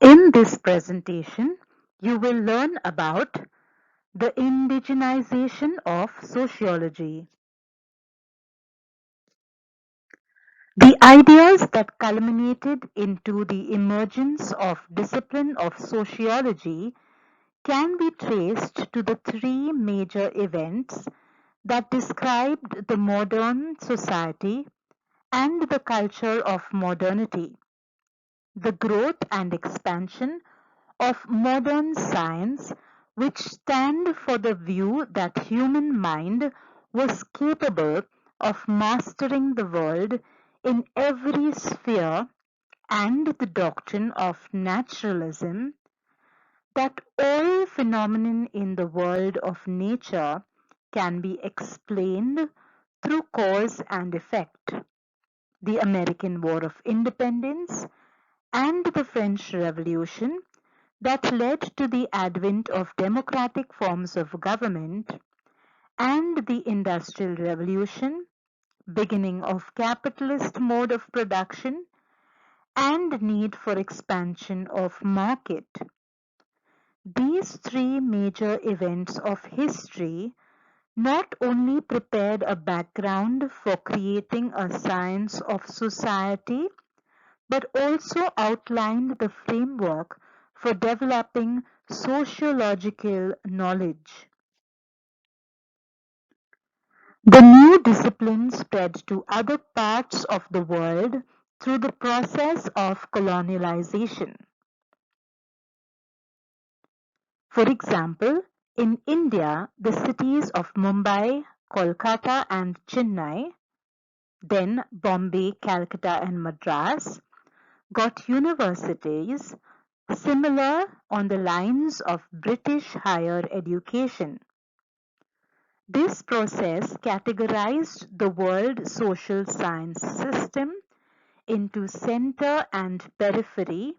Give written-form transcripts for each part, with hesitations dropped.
In this presentation, you will learn about the indigenization of sociology. The ideas that culminated into the emergence of discipline of sociology can be traced to the three major events that described the modern society and the culture of modernity: the growth and expansion of modern science, which stand for the view that human mind was capable of mastering the world in every sphere, and the doctrine of naturalism, that all phenomena in the world of nature can be explained through cause and effect. The American War of Independence and the French Revolution that led to the advent of democratic forms of government, and the Industrial Revolution, beginning of capitalist mode of production, and need for expansion of market. These three major events of history not only prepared a background for creating a science of society, but also outlined the framework for developing sociological knowledge. The new discipline spread to other parts of the world through the process of colonialization. For example, in India, the cities of Mumbai, Kolkata, and Chennai, then Bombay, Calcutta, and Madras, got universities similar on the lines of British higher education. This process categorized the world social science system into center and periphery,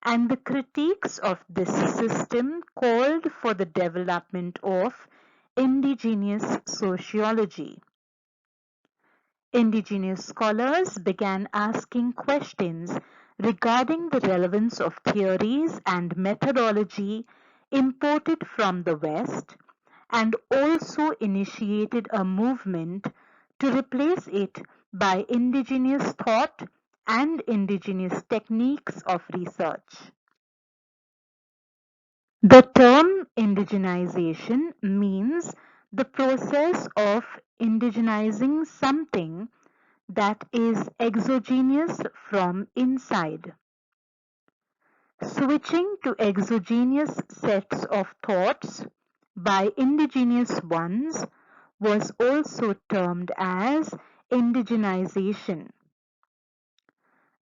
and the critiques of this system called for the development of indigenous sociology. Indigenous scholars began asking questions regarding the relevance of theories and methodology imported from the West, and also initiated a movement to replace it by indigenous thought and indigenous techniques of research. The term indigenization means the process of indigenizing something that is exogenous from inside. Switching to exogenous sets of thoughts by indigenous ones was also termed as indigenization.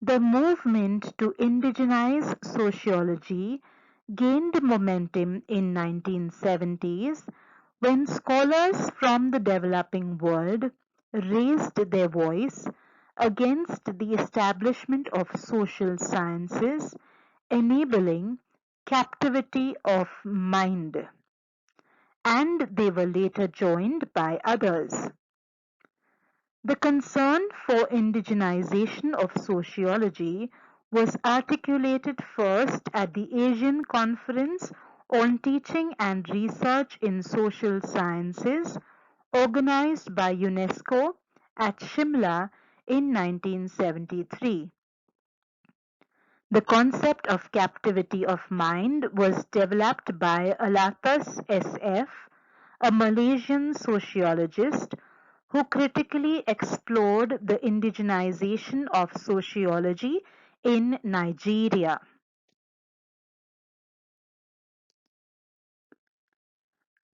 The movement to indigenize sociology gained momentum in 1970s when scholars from the developing world raised their voice against the establishment of social sciences enabling captivity of mind, and they were later joined by others. The concern for indigenization of sociology was articulated first at the Asian Conference on Teaching and Research in Social Sciences, organized by UNESCO at Shimla in 1973. The concept of captivity of mind was developed by Alatas S.F., a Malaysian sociologist who critically explored the indigenization of sociology in Nigeria.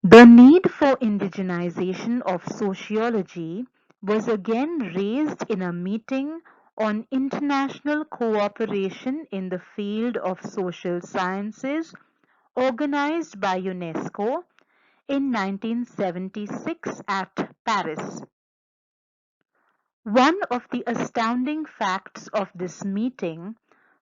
The need for indigenization of sociology was again raised in a meeting on international cooperation in the field of social sciences organized by UNESCO in 1976 at Paris. One of the astounding facts of this meeting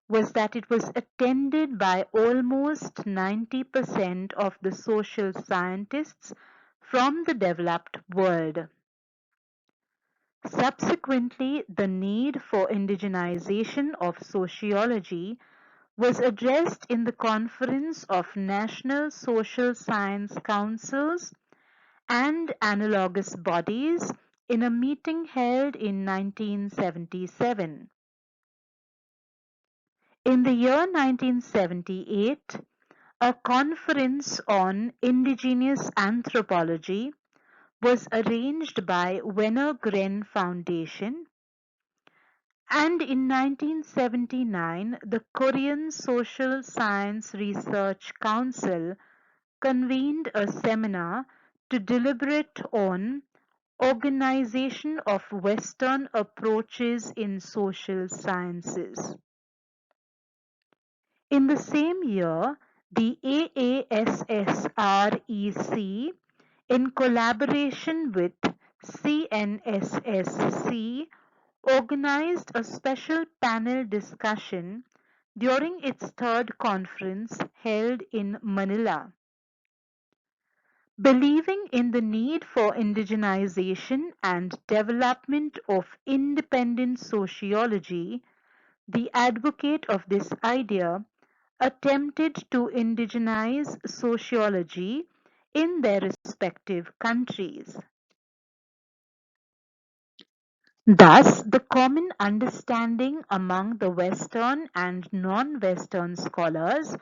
was that it was attended by almost 90% of the social scientists from the developed world. Subsequently, the need for indigenization of sociology was addressed in the Conference of National Social Science Councils and analogous bodies in a meeting held in 1977. In the year 1978, a conference on indigenous anthropology was arranged by Wenner-Gren Foundation, and in 1979 the Korean Social Science Research Council convened a seminar to deliberate on organization of Western approaches in social sciences. In the same year, the AASSREC, in collaboration with CNSSC, organized a special panel discussion during its third conference held in Manila. Believing in the need for indigenization and development of independent sociology, the advocate of this idea attempted to indigenize sociology in their respective countries. Thus, the common understanding among the Western and non-Western scholars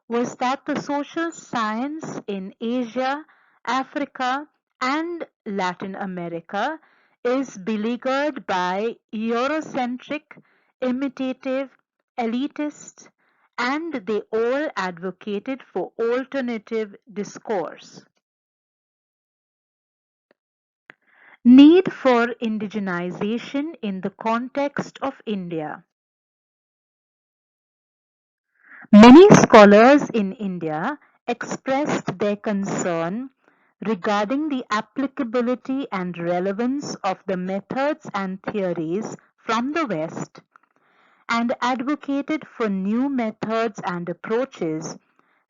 was that the social science in Asia, Africa, and Latin America is beleaguered by Eurocentric, imitative, elitist, and they all advocated for alternative discourse. Need for indigenization in the context of India. Many scholars in India expressed their concern regarding the applicability and relevance of the methods and theories from the West and advocated for new methods and approaches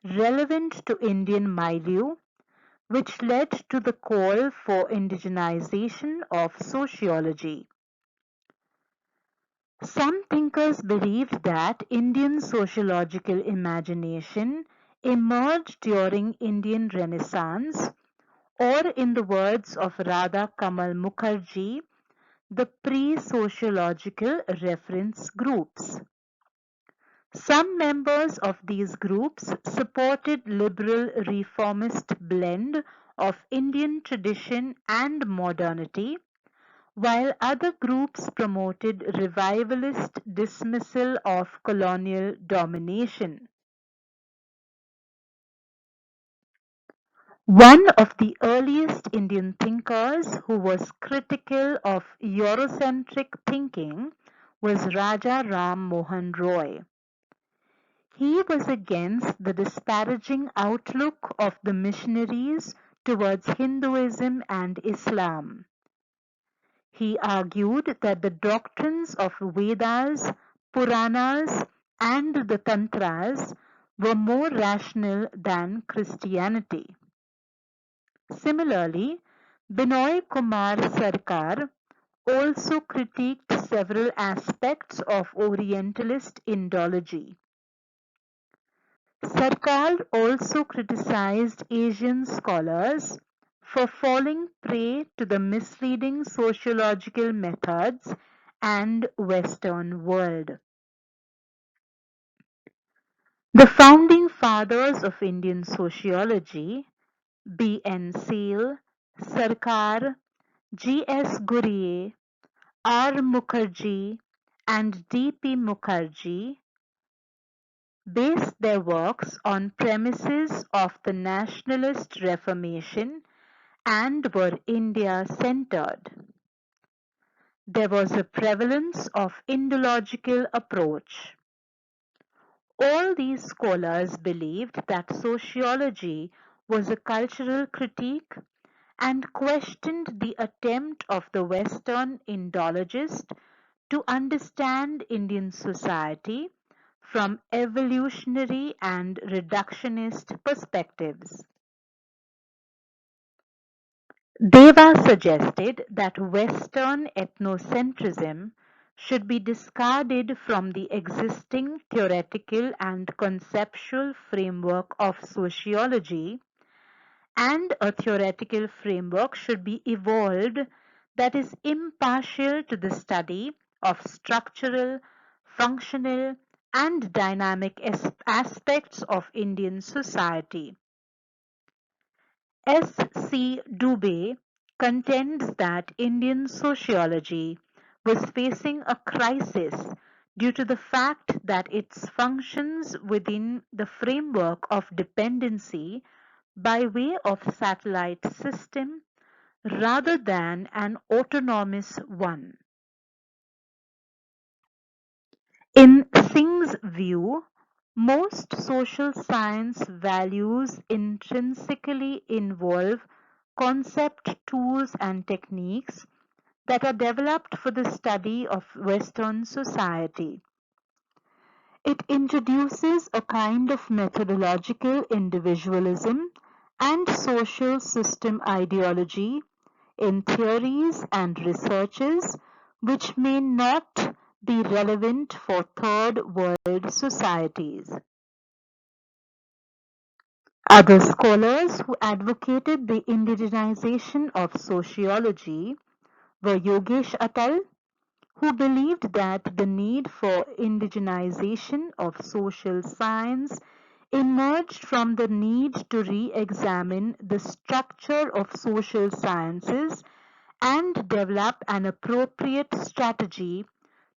relevant to Indian milieu, which led to the call for indigenization of sociology. Some thinkers believed that Indian sociological imagination emerged during Indian Renaissance, or in the words of Radha Kamal Mukherjee, the pre-sociological reference groups. Some members of these groups supported liberal reformist blend of Indian tradition and modernity, while other groups promoted revivalist dismissal of colonial domination. One of the earliest Indian thinkers who was critical of Eurocentric thinking was Raja Ram Mohan Roy. He was against the disparaging outlook of the missionaries towards Hinduism and Islam. He argued that the doctrines of Vedas, Puranas, and the Tantras were more rational than Christianity. Similarly, Binoy Kumar Sarkar also critiqued several aspects of Orientalist Indology. Sarkar also criticized Asian scholars for falling prey to the misleading sociological methods and Western world. The founding fathers of Indian sociology, B. N. Seal, Sarkar, G. S. Ghurye, R. Mukherjee, and D. P. Mukherjee, based their works on premises of the nationalist Reformation and were India-centered. There was a prevalence of Indological approach. All these scholars believed that sociology was a cultural critique and questioned the attempt of the Western Indologist to understand Indian society from evolutionary and reductionist perspectives. Deva suggested that Western ethnocentrism should be discarded from the existing theoretical and conceptual framework of sociology, and a theoretical framework should be evolved that is impartial to the study of structural, functional, and dynamic aspects of Indian society. S. C. Dubé contends that Indian sociology was facing a crisis due to the fact that its functions within the framework of dependency by way of satellite system rather than an autonomous one. In Singh's view, most social science values intrinsically involve concept tools and techniques that are developed for the study of Western society. It introduces a kind of methodological individualism and social system ideology in theories and researches which may not be relevant for third world societies. Other scholars who advocated the indigenization of sociology were Yogesh Attal, who believed that the need for indigenization of social science emerged from the need to re-examine the structure of social sciences and develop an appropriate strategy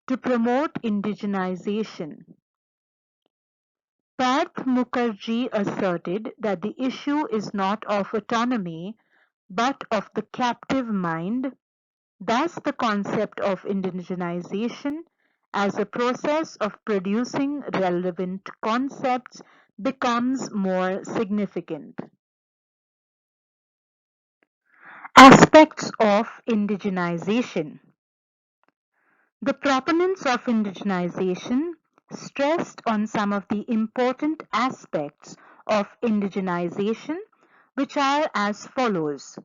to promote indigenization. Parth Mukherjee asserted that the issue is not of autonomy but of the captive mind. Thus, the concept of indigenization as a process of producing relevant concepts becomes more significant. Aspects of indigenization. The proponents of indigenization stressed on some of the important aspects of indigenization, which are as follows: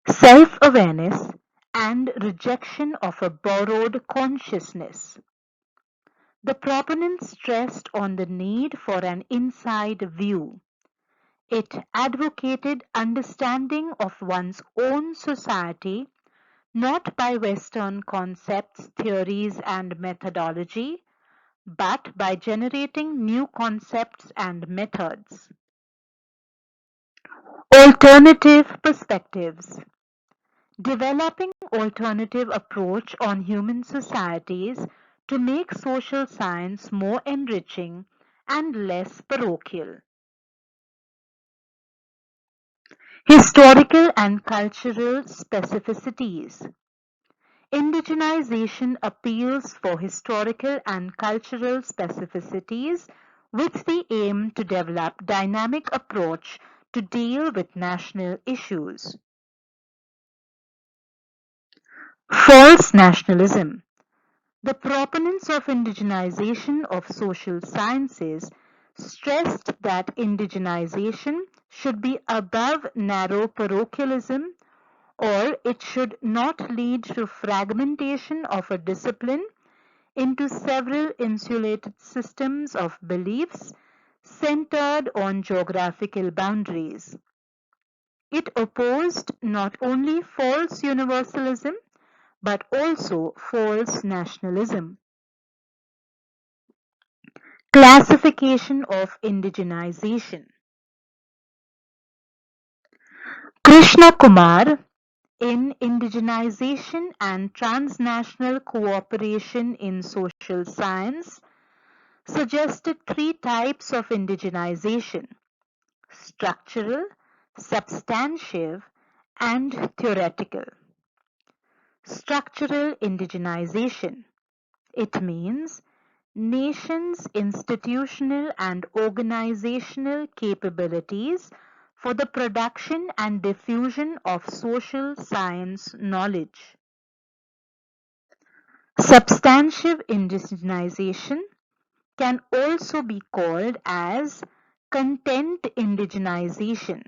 self-awareness and rejection of a borrowed consciousness. The proponents stressed on the need for an inside view. It advocated understanding of one's own society not by Western concepts, theories, and methodology, but by generating new concepts and methods. Alternative perspectives. Developing alternative approach on human societies to make social science more enriching and less parochial. Historical and cultural specificities. Indigenization appeals for historical and cultural specificities with the aim to develop dynamic approach to deal with national issues. False nationalism. The proponents of indigenization of social sciences stressed that indigenization should be above narrow parochialism, or it should not lead to fragmentation of a discipline into several insulated systems of beliefs centered on geographical boundaries. It opposed not only false universalism but also false nationalism. Classification of indigenization. Krishna Kumar, in Indigenization and Transnational Cooperation in Social Science, suggested three types of indigenization: structural, substantive, and theoretical. Structural indigenization. It means nations' institutional and organizational capabilities for the production and diffusion of social science knowledge. Substantive indigenization can also be called as content indigenization.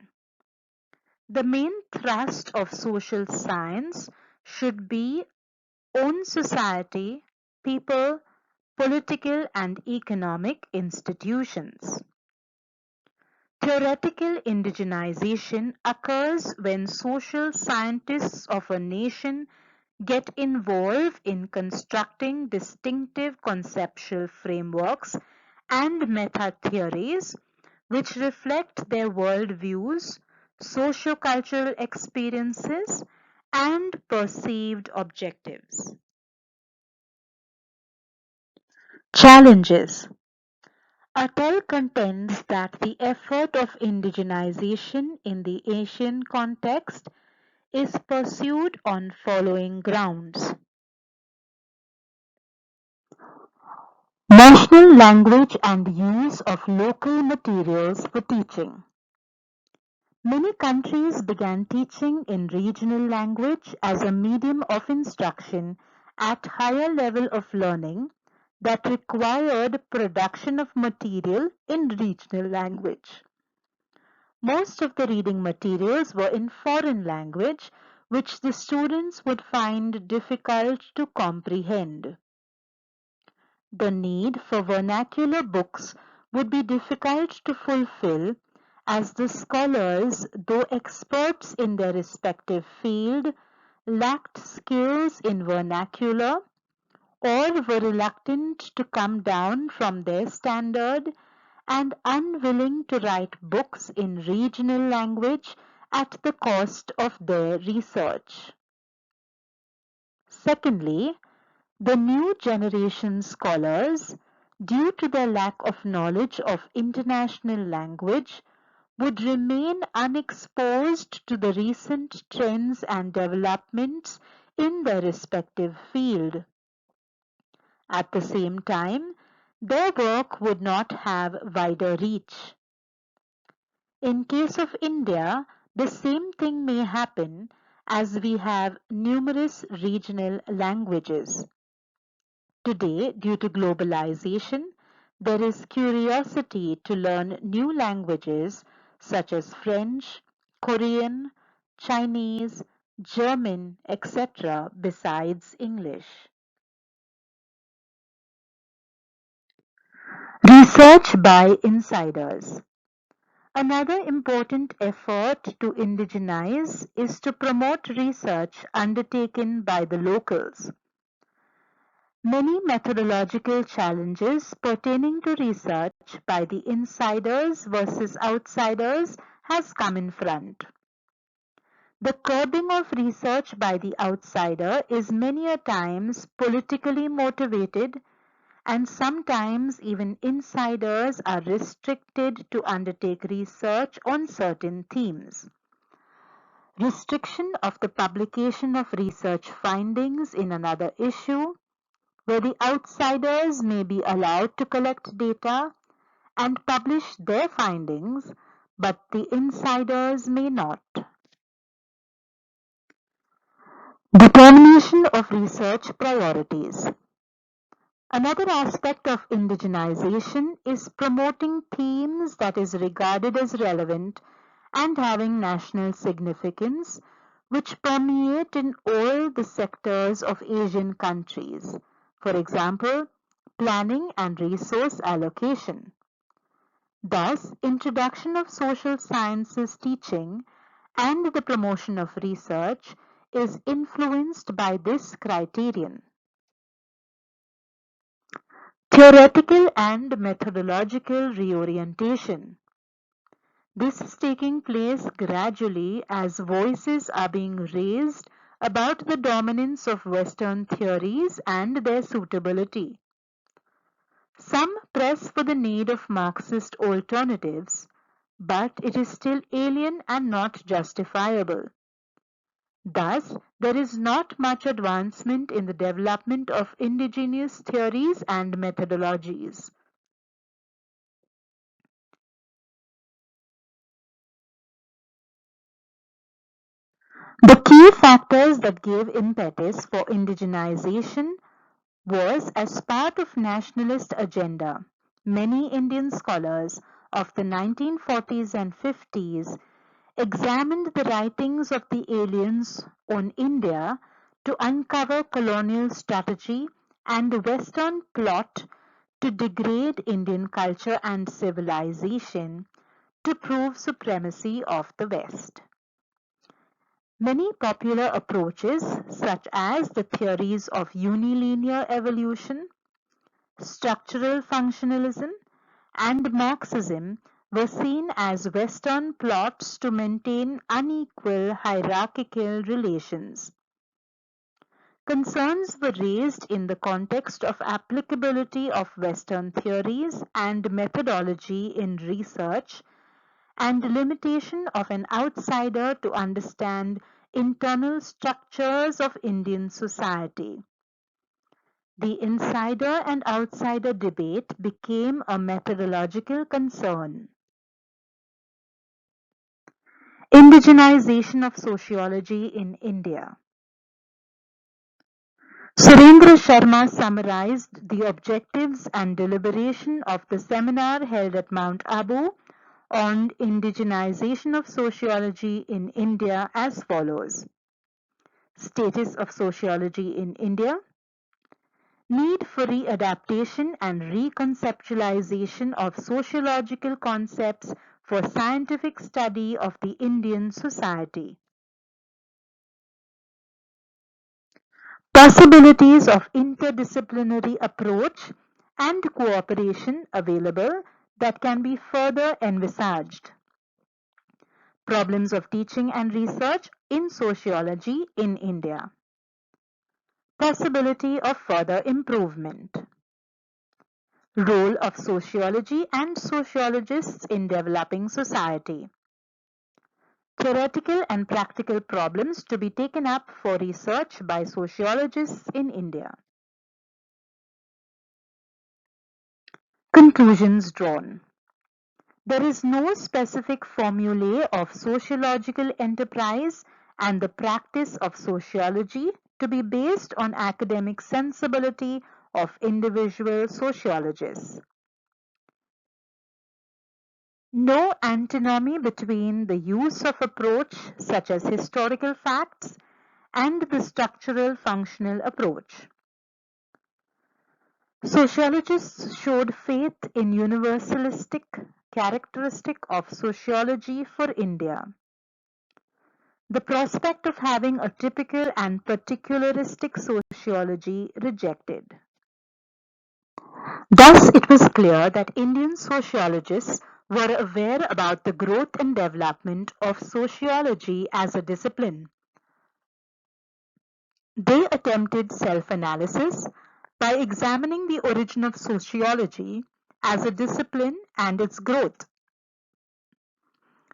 The main thrust of social science should be own society, people, political and economic institutions. Theoretical indigenization occurs when social scientists of a nation get involved in constructing distinctive conceptual frameworks and meta-theories which reflect their worldviews, socio-cultural experiences, and perceived objectives. Challenges. Atal contends that the effort of indigenization in the Asian context is pursued on following grounds. National language and use of local materials for teaching. Many countries began teaching in regional language as a medium of instruction at higher level of learning that required production of material in regional language. Most of the reading materials were in foreign language, which the students would find difficult to comprehend. The need for vernacular books would be difficult to fulfill as the scholars, though experts in their respective field, lacked skills in vernacular or were reluctant to come down from their standard and unwilling to write books in regional language at the cost of their research. Secondly, the new generation scholars, due to their lack of knowledge of international language, would remain unexposed to the recent trends and developments in their respective field. At the same time, their work would not have wider reach. In case of India, the same thing may happen as we have numerous regional languages. Today, due to globalization, there is curiosity to learn new languages such as French, Korean, Chinese, German, etc. besides English. Research by insiders. Another important effort to indigenize is to promote research undertaken by the locals. Many methodological challenges pertaining to research by the insiders versus outsiders has come in front. The curbing of research by the outsider is many a times politically motivated, and sometimes even insiders are restricted to undertake research on certain themes. Restriction of the publication of research findings in another issue, where the outsiders may be allowed to collect data and publish their findings, but the insiders may not. Determination of research priorities. Another aspect of indigenization is promoting themes that is regarded as relevant and having national significance, which permeate in all the sectors of Asian countries. For example, planning and resource allocation. Thus, introduction of social sciences teaching and the promotion of research is influenced by this criterion. Theoretical and methodological reorientation. This is taking place gradually as voices are being raised about the dominance of Western theories and their suitability. Some press for the need of Marxist alternatives, but it is still alien and not justifiable. Thus, there is not much advancement in the development of indigenous theories and methodologies. The key factors that gave impetus for indigenization was as part of nationalist agenda. Many Indian scholars of the 1940s and 50s examined the writings of the aliens on India to uncover colonial strategy and Western plot to degrade Indian culture and civilization to prove supremacy of the West. Many popular approaches, such as the theories of unilinear evolution, structural functionalism, and Marxism, were seen as Western plots to maintain unequal hierarchical relations. Concerns were raised in the context of applicability of Western theories and methodology in research and limitation of an outsider to understand internal structures of Indian society. The insider and outsider debate became a methodological concern. Indigenization of Sociology in India. Surendra Sharma summarized the objectives and deliberation of the seminar held at Mount Abu on Indigenization of Sociology in India as follows. Status of sociology in India. Need for readaptation and reconceptualization of sociological concepts for scientific study of the Indian society. Possibilities of interdisciplinary approach and cooperation available that can be further envisaged. Problems of teaching and research in sociology in India. Possibility of further improvement. Role of sociology and sociologists in developing society. Theoretical and practical problems to be taken up for research by sociologists in India. Conclusions drawn. There is no specific formulae of sociological enterprise and the practice of sociology to be based on academic sensibility of individual sociologists. No antinomy between the use of approach such as historical facts and the structural functional approach. Sociologists showed faith in universalistic characteristic of sociology for India. The prospect of having a typical and particularistic sociology rejected. Thus it was clear that Indian sociologists were aware about the growth and development of sociology as a discipline. They attempted self-analysis by examining the origin of sociology as a discipline and its growth.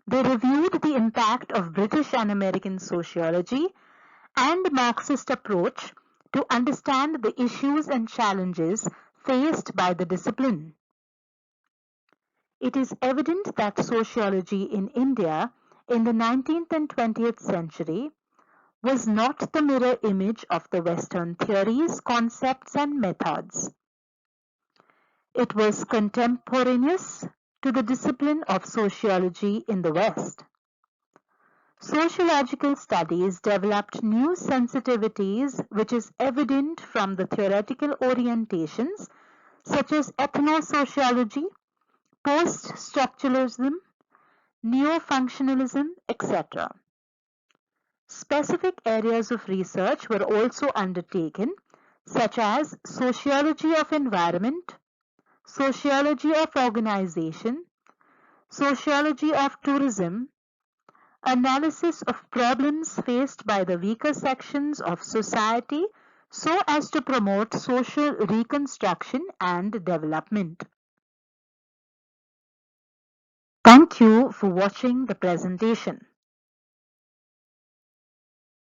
They reviewed the impact of British and American sociology and Marxist approach to understand the issues and challenges faced by the discipline. It is evident that sociology in India in the 19th and 20th century was not the mirror image of the Western theories, concepts, and methods. It was contemporaneous to the discipline of sociology in the West. Sociological studies developed new sensitivities which is evident from the theoretical orientations such as ethno-sociology, post-structuralism, neo-functionalism, etc. Specific areas of research were also undertaken such as sociology of environment, sociology of organization, sociology of tourism, analysis of problems faced by the weaker sections of society so as to promote social reconstruction and development. Thank you for watching the presentation.